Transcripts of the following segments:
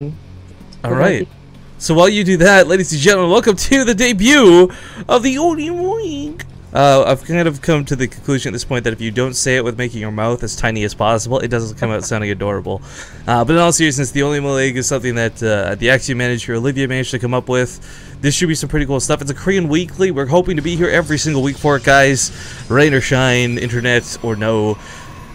All right. So while you do that, ladies and gentlemen, welcome to the debut of the OlimoLeague. I've kind of come to the conclusion at this point that if you don't say it with making your mouth as tiny as possible, it doesn't come out sounding adorable. But in all seriousness, the OlimoLeague is something that the Axiom manager Olivia managed to come up with. This should be some pretty cool stuff. It's a Korean weekly. We're hoping to be here every single week for it, guys. Rain or shine, internet or no.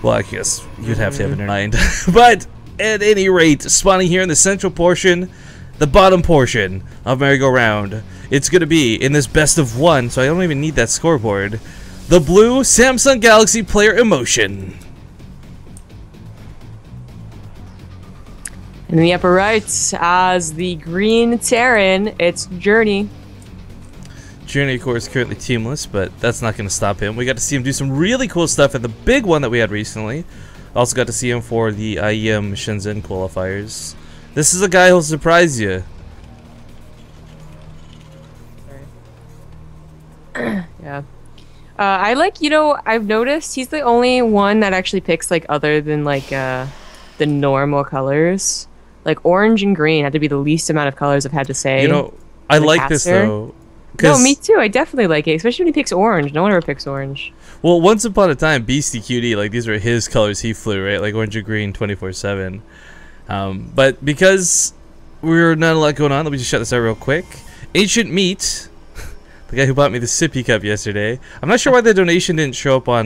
Well, I guess you'd have to have internet. But at any rate, spawning here in the central portion, the bottom portion of merry-go-round, it's going to be in this best of one, so I don't even need that scoreboard, the blue Samsung Galaxy player emotion. In the upper right, as the green Terran, it's Journey. Journey, of course, currently teamless, but that's not going to stop him. We got to see him do some really cool stuff at the big one that we had recently. Also got to see him for the IEM Shenzhen qualifiers. This is a guy who'll surprise you. Yeah. I like, I've noticed he's the only one that actually picks, like, other than, like, the normal colors. Like, orange and green had to be the least amount of colors I've had to say. You know, I like this, though. No, me too. I definitely like it, especially when he picks orange. No one ever picks orange. Well, once upon a time, Beastie QD, like, these were his colors he flew, right? Like, orange and green 24/7. But because we're not a lot going on, let me just shut this out real quick. Ancient Meat, the guy who bought me the sippy cup yesterday. I'm not sure why the donation didn't show up on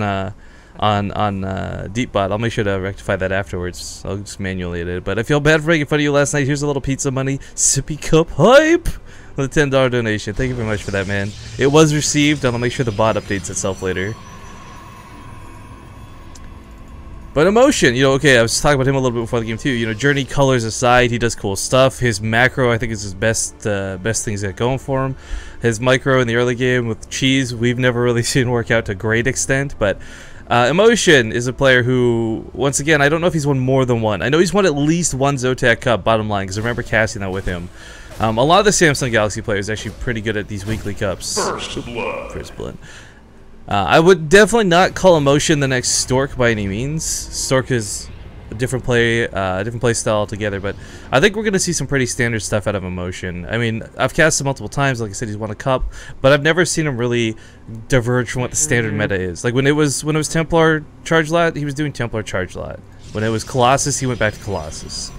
Deepbot. I'll make sure to rectify that afterwards. I'll just manually edit it. But I feel bad for making fun of you last night. Here's a little pizza money sippy cup hype with a $10 donation. Thank you very much for that, man. It was received, and I'll make sure the bot updates itself later. But emotion, okay, I was talking about him a little bit before the game too. Journey colors aside, he does cool stuff. His macro, I think, is his best thing he's got going for him. His micro in the early game with Cheese, we've never really seen work out to a great extent. But emotion is a player who, once again, I don't know if he's won more than one. I know he's won at least one Zotac Cup, bottom line, because I remember casting that with him. A lot of the Samsung Galaxy players are actually pretty good at these weekly cups. First blood. First blood. I would definitely not call Emotion the next Stork by any means. Stork is a different play style altogether, but I think we're going to see some pretty standard stuff out of Emotion. I mean, I've cast him multiple times, like I said, he's won a cup, but I've never seen him really diverge from what the standard meta is. Like when it was Templar Charge Lot, he was doing Templar Charge Lot. When it was Colossus, he went back to Colossus.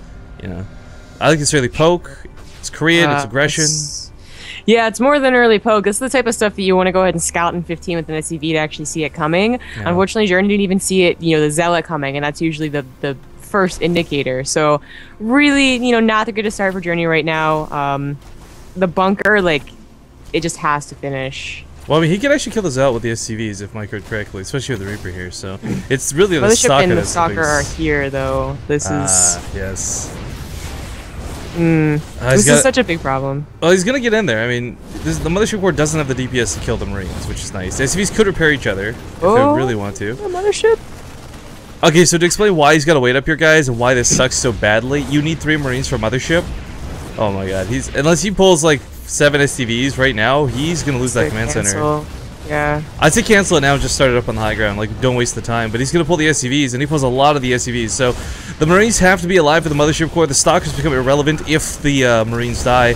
I like this early poke. It's Korean, it's aggression. Yeah, it's more than early poke. This is the type of stuff that you want to go ahead and scout in 15 with an SCV to actually see it coming. Yeah. Unfortunately, Journey didn't even see it, the Zealot coming, and that's usually the first indicator. So really, not the greatest start for Journey right now. The bunker, like, it just has to finish. Well, I mean, he can actually kill the Zealot with the SCVs if Mike heard correctly, especially with the Reaper here. So it's really the Stalker and the Stalker are here, though. This is... yes. This is such a big problem. Well, he's gonna get in there. I mean, the Mothership Core doesn't have the DPS to kill the Marines, which is nice. The SCVs could repair each other if they really want to. The Mothership. Okay, so to explain why he's got to wait up here, guys, and why this sucks so badly, you need 3 Marines for Mothership. Oh my God, unless he pulls like 7 SCVs right now, he's gonna lose that command center. Yeah. I'd say cancel it now and just start it up on the high ground. Like, don't waste the time. But he's going to pull the SCVs, and he pulls a lot of the SCVs. So, the Marines have to be alive for the Mothership Core. The Stalkers become irrelevant if the Marines die.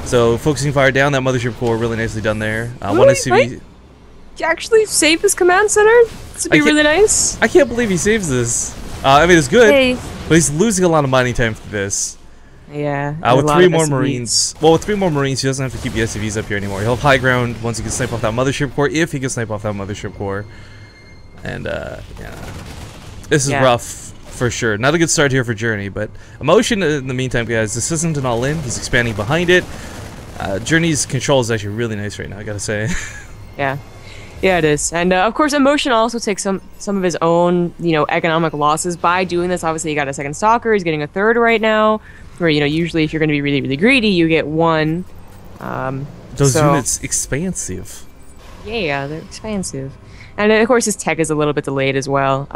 So, focusing fire down that Mothership Core, really nicely done there. One SCV... Right? You actually save his command center? This would be really nice. I can't believe he saves this. I mean, it's good, but he's losing a lot of mining time for this. Yeah. With 3 more Marines. Well, with 3 more Marines, he doesn't have to keep the SCVs up here anymore. He'll have high ground once he can snipe off that Mothership Core, if he can snipe off that Mothership Core. And, yeah. This is rough, for sure. Not a good start here for Journey, but Emotion, in the meantime, guys, this isn't an all-in. He's expanding behind it. Journey's control is actually really nice right now, I gotta say. Yeah. Yeah, it is. And, of course, Emotion also takes some of his own, economic losses by doing this. Obviously, he got a second Stalker. He's getting a third right now. Where, usually if you're going to be really, really greedy, you get 1. Those units expansive. Yeah, they're expansive. And of course his tech is a little bit delayed as well.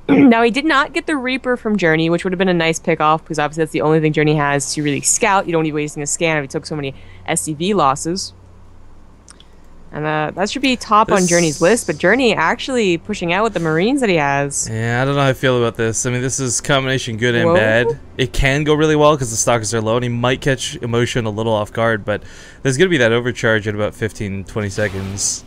Now he did not get the Reaper from Journey, which would have been a nice pick-off, because obviously that's the only thing Journey has to really scout. You don't need wasting a scan if he took so many SCV losses. And that should be top on Journey's list, but Journey actually pushing out with the Marines that he has. Yeah, I don't know how I feel about this. I mean, this is combination good and bad. It can go really well because the stalkers are low, and he might catch Emotion a little off guard, but there's going to be that overcharge in about 15-20 seconds.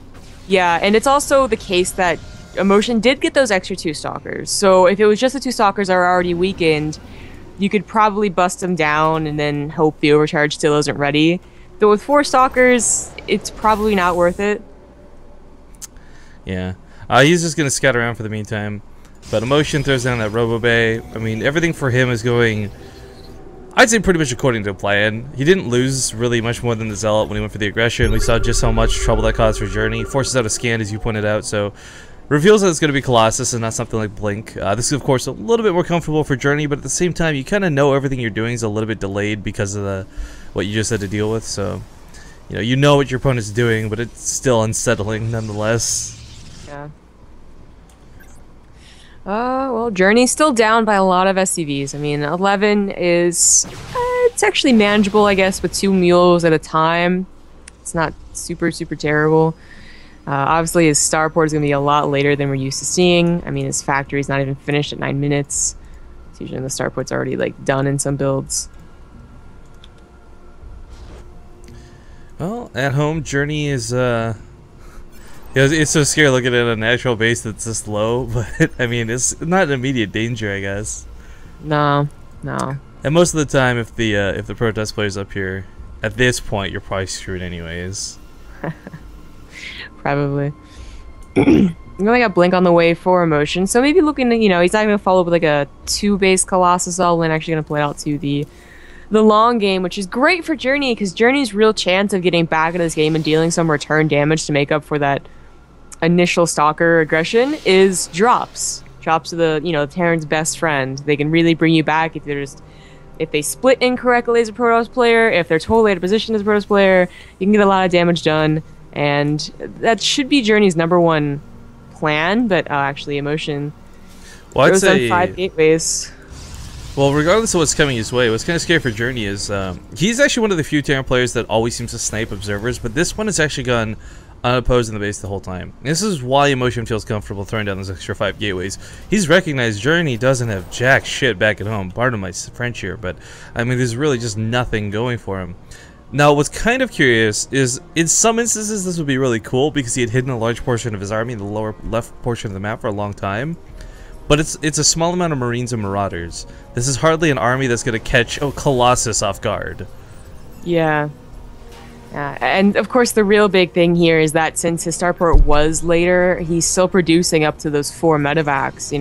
Yeah, and it's also the case that Emotion did get those extra 2 stalkers. So if it was just the 2 stalkers that are already weakened, you could probably bust them down and then hope the overcharge still isn't ready. Though with 4 stalkers, it's probably not worth it. Yeah. He's just going to scout around for the meantime. But Emotion throws down that Robo Bay. I mean, everything for him is going, I'd say, pretty much according to plan. He didn't lose really much more than the Zealot when he went for the aggression. We saw just how much trouble that caused for Journey. Forces out a scan, as you pointed out, so reveals that it's going to be Colossus and not something like Blink. This is, of course, a little bit more comfortable for Journey, but at the same time, you kind of know everything you're doing is a little bit delayed because of what you just had to deal with, so you know what your opponent's doing, but it's still unsettling nonetheless. Yeah. Well, Journey's still down by a lot of SCVs. I mean, 11 is it's actually manageable, I guess, with 2 mules at a time. It's not super terrible. Obviously, his starport is going to be a lot later than we're used to seeing. I mean, his factory's not even finished at 9 minutes. It's usually the starport's already done in some builds. Well, at home, Journey is, it's so scary looking at a natural base that's this low, but, I mean, it's not an immediate danger, I guess. No. And most of the time, if the protest player's up here, at this point, you're probably screwed anyways. Probably. I'm gonna got Blink on the way for Emotion, so maybe looking at, he's not gonna follow up with a 2-base Colossus all in, actually gonna play out to the long game, which is great for Journey, because Journey's real chance of getting back into this game and dealing some return damage to make up for that initial Stalker aggression is drops. Drops are the Terran's best friend. They can really bring you back if they split incorrectly as a Protoss player, if they're totally out of position as a Protoss player, you can get a lot of damage done, and that should be Journey's #1 plan, but actually Emotion goes on 5 gateways. Well, regardless of what's coming his way, what's kind of scary for Journey is he's actually one of the few Terran players that always seems to snipe observers, but this one has actually gone unopposed in the base the whole time. And this is why Emotion feels comfortable throwing down those extra 5 gateways. He's recognized Journey doesn't have jack shit back at home. Pardon my French here, but I mean, there's really just nothing going for him. Now, what's kind of curious is, in some instances, this would be really cool because he had hidden a large portion of his army in the lower left portion of the map for a long time. But it's a small amount of Marines and Marauders. This is hardly an army that's going to catch Colossus off guard. Yeah. And of course, the real big thing here is that since his starport was later, he's still producing up to those 4 medevacs.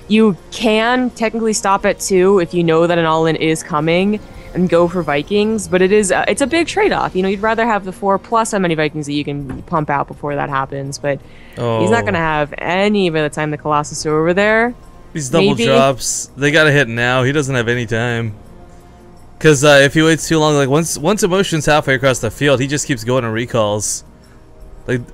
You can technically stop at 2 if you know that an all-in is coming and go for Vikings, but it's a big trade-off. You'd rather have the 4 plus how many Vikings that you can pump out before that happens, but he's not going to have any by the time the Colossus are over there. These double drops, they got to hit now. He doesn't have any time. Because if he waits too long, once Emotion's halfway across the field, he just keeps going and recalls.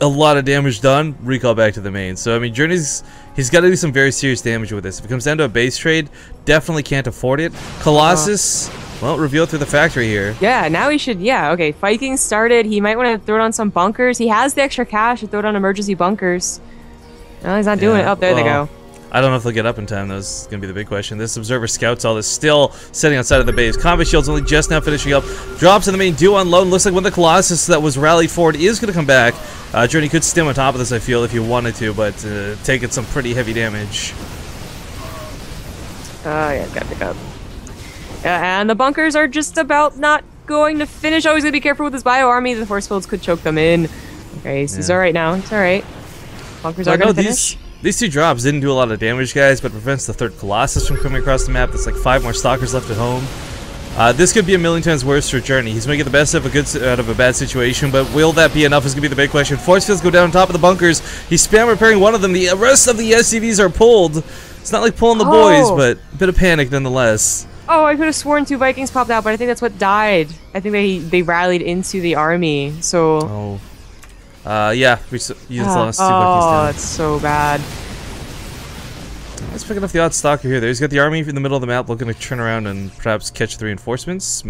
A lot of damage done, recall back to the main. So, I mean, he's got to do some very serious damage with this. If it comes down to a base trade, definitely can't afford it. Colossus, well, revealed through the factory here. Yeah, now he should, okay, Vikings started. He might want to throw down some bunkers. He has the extra cash to throw down emergency bunkers. No, he's not doing it. Oh, there they go. I don't know if they'll get up in time. That's going to be the big question. This observer scouts all this, still sitting outside of the base. Combat shield's only just now finishing up. Drops in the main, do unload. Looks like when the Colossus that was rallied forward is going to come back. Journey could stem on top of this, I feel, if you wanted to, but taking some pretty heavy damage. Yeah, gotta pick up. And the bunkers are just about not going to finish. Always gotta be careful with his bio army. The force fields could choke them in. Okay, he's alright now. It's alright. Bunkers are gonna finish. These 2 drops didn't do a lot of damage, guys, but prevents the 3rd Colossus from coming across the map. That's 5 more Stalkers left at home. This could be a million times worse for Journey. He's making the best of out of a bad situation, but will that be enough is going to be the big question. Force fields go down on top of the bunkers. He's spam repairing one of them. The rest of the SCVs are pulled. It's not like pulling the boys, but a bit of panic nonetheless. Oh, I could have sworn 2 Vikings popped out, but I think that's what died. I think they rallied into the army, so... yeah, we just lost 2 Vikings down. Oh, it's so bad. Let's pick up the odd Stalker here. He's got the army in the middle of the map looking to turn around and perhaps catch the reinforcements.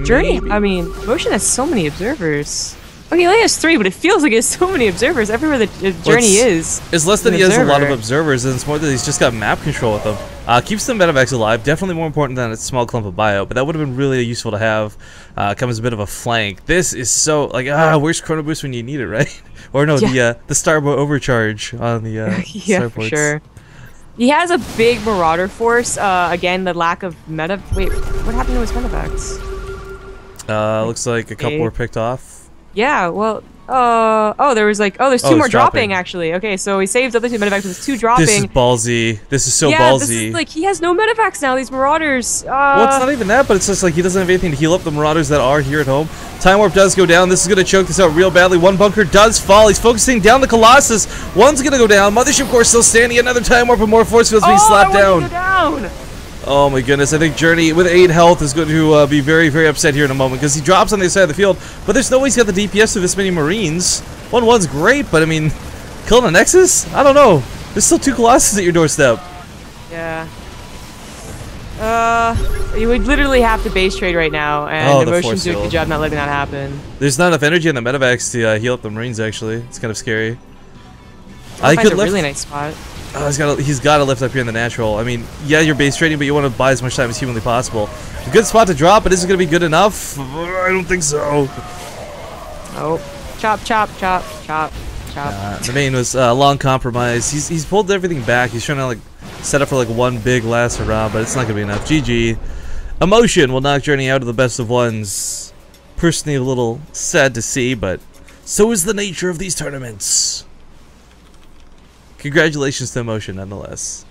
Journey, I mean, Motion has so many observers. Okay, he only has 3, but it feels like he has so many observers everywhere the journey is. It's less that he has a lot of observers, and it's more that he's just got map control with them. Keeps the medevacs alive, definitely more important than a small clump of bio, but that would have been really useful to have come as a bit of a flank. This is so, like, where's Chrono Boost when you need it, right? Or no, the Starboat Overcharge on the yeah, Starports. For sure. He has a big Marauder force. Again, the lack of meta. Wait, what happened to his medevacs? Looks like a couple were picked off. Yeah, well, there's 2 more dropping actually. Okay, so he saved the other 2 medevacs with 2 dropping. This is ballsy. This is so ballsy. Yeah, this is like, he has no medevacs now, these Marauders. Well, it's not even that, but it's just like he doesn't have anything to heal up the Marauders that are here at home. Time Warp does go down. This is going to choke this out real badly. One bunker does fall. He's focusing down the Colossus. One's going to go down. Mothership Core still standing. Another Time Warp and more force fields being slapped down. Go down. Oh my goodness, I think Journey with 8 health is going to be very, very upset here in a moment because he drops on the other side of the field, but there's no way he's got the DPS of this many Marines. 1-1's great, but I mean, killing a Nexus? I don't know. There's still 2 Colossus at your doorstep. Yeah. You would literally have to base trade right now, and Emotion's doing a good job not letting that happen. There's not enough energy on the medevacs to heal up the Marines, actually. It's kind of scary. I could lift a really nice spot. Oh, he's got to lift up here in the natural. I mean, yeah, you're base trading, but you want to buy as much time as humanly possible. A good spot to drop, but is it going to be good enough? I don't think so. Oh, chop, chop, chop, chop, chop. The main was a long compromise. He's pulled everything back. He's trying to like set up for like one big last hurrah, but it's not going to be enough. GG. Emotion will knock Journey out of the best of ones. Personally, a little sad to see, but so is the nature of these tournaments. Congratulations to Emotion, nonetheless.